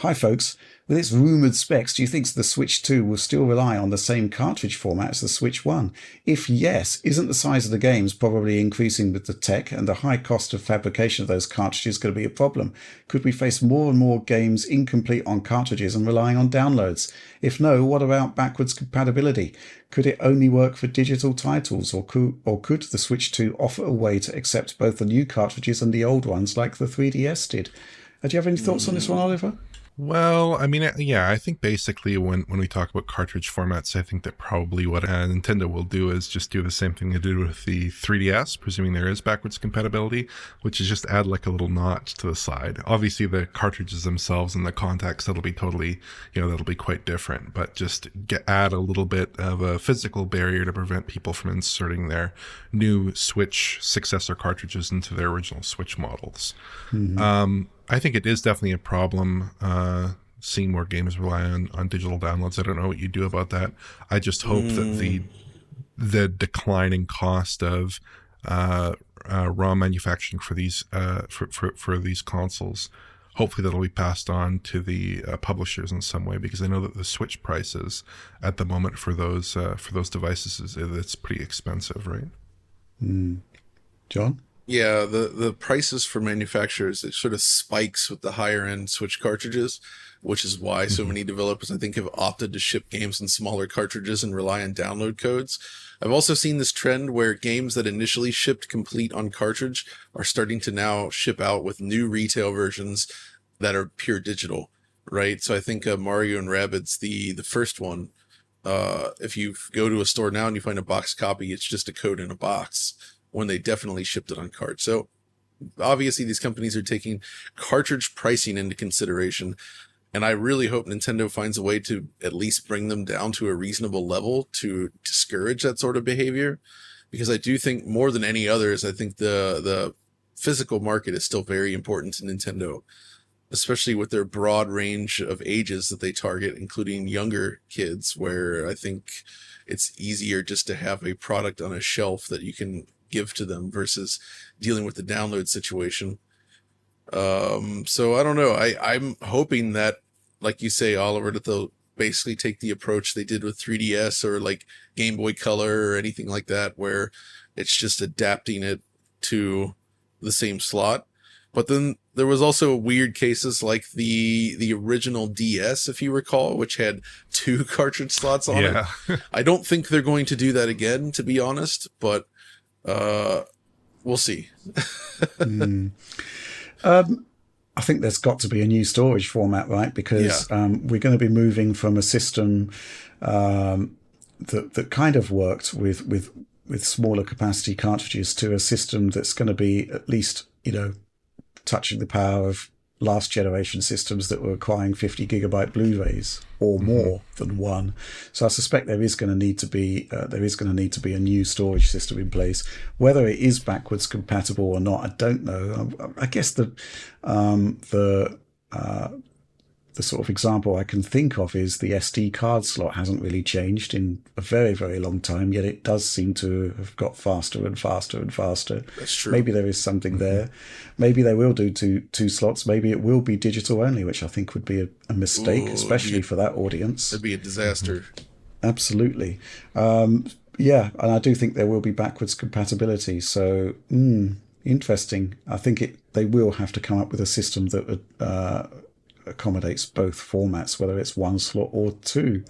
Hi folks, with its rumoured specs, do you think the Switch 2 will still rely on the same cartridge format as the Switch 1? If yes, isn't the size of the games probably increasing with the tech, and the high cost of fabrication of those cartridges going to be a problem? Could we face more and more games incomplete on cartridges and relying on downloads? If no, what about backwards compatibility? Could it only work for digital titles, or could the Switch 2 offer a way to accept both the new cartridges and the old ones like the 3DS did? Do you have any thoughts on this one, Oliver? Well, I mean, yeah, I think basically when we talk about cartridge formats, I think that probably what Nintendo will do is just do the same thing they did with the 3DS, presuming there is backwards compatibility, which is just add like a little notch to the side. Obviously, the cartridges themselves and the contacts, that'll be totally, that'll be quite different, but just add a little bit of a physical barrier to prevent people from inserting their new Switch successor cartridges into their original Switch models. Mm-hmm. I think it is definitely a problem seeing more games rely on digital downloads. I don't know what you do about that. I just hope that the declining cost of raw manufacturing for these for these consoles, hopefully that'll be passed on to the publishers in some way, because I know that the Switch prices at the moment for those devices it's pretty expensive, right? John? Yeah, the prices for manufacturers, it sort of spikes with the higher end Switch cartridges, which is why so many developers, I think, have opted to ship games in smaller cartridges and rely on download codes. I've also seen this trend where games that initially shipped complete on cartridge are starting to now ship out with new retail versions that are pure digital, right? So I think Mario and Rabbids, the first one, if you go to a store now and you find a box copy, it's just a code in a box, when they definitely shipped it on cart. So obviously these companies are taking cartridge pricing into consideration, and I really hope Nintendo finds a way to at least bring them down to a reasonable level to discourage that sort of behavior, because I do think more than any others, I think the physical market is still very important to Nintendo, especially with their broad range of ages that they target, including younger kids, where I think it's easier just to have a product on a shelf that you can give to them versus dealing with the download situation. So I don't know. I'm hoping that, like you say, Oliver, that they'll basically take the approach they did with 3DS or like Game Boy Color or anything like that, where it's just adapting it to the same slot. But then there was also weird cases like the original DS, if you recall, which had 2 cartridge slots on it. I don't think they're going to do that again, to be honest, but we'll see. I think there's got to be a new storage format, right? Because we're going to be moving from a system that kind of worked with smaller capacity cartridges to a system that's going to be at least, touching the power of last generation systems that were requiring 50 gigabyte Blu-rays or more than one. So I suspect there is going to need to be a new storage system in place. Whether it is backwards compatible or not, I don't know. I guess the sort of example I can think of is the SD card slot hasn't really changed in a very, very long time, yet it does seem to have got faster and faster and faster. That's true. Maybe there is something there. Maybe they will do two slots. Maybe it will be digital only, which I think would be a mistake, especially for that audience. It'd be a disaster. Absolutely. Yeah, and I do think there will be backwards compatibility. So, interesting. I think they will have to come up with a system that accommodates both formats, whether it's one slot or 2.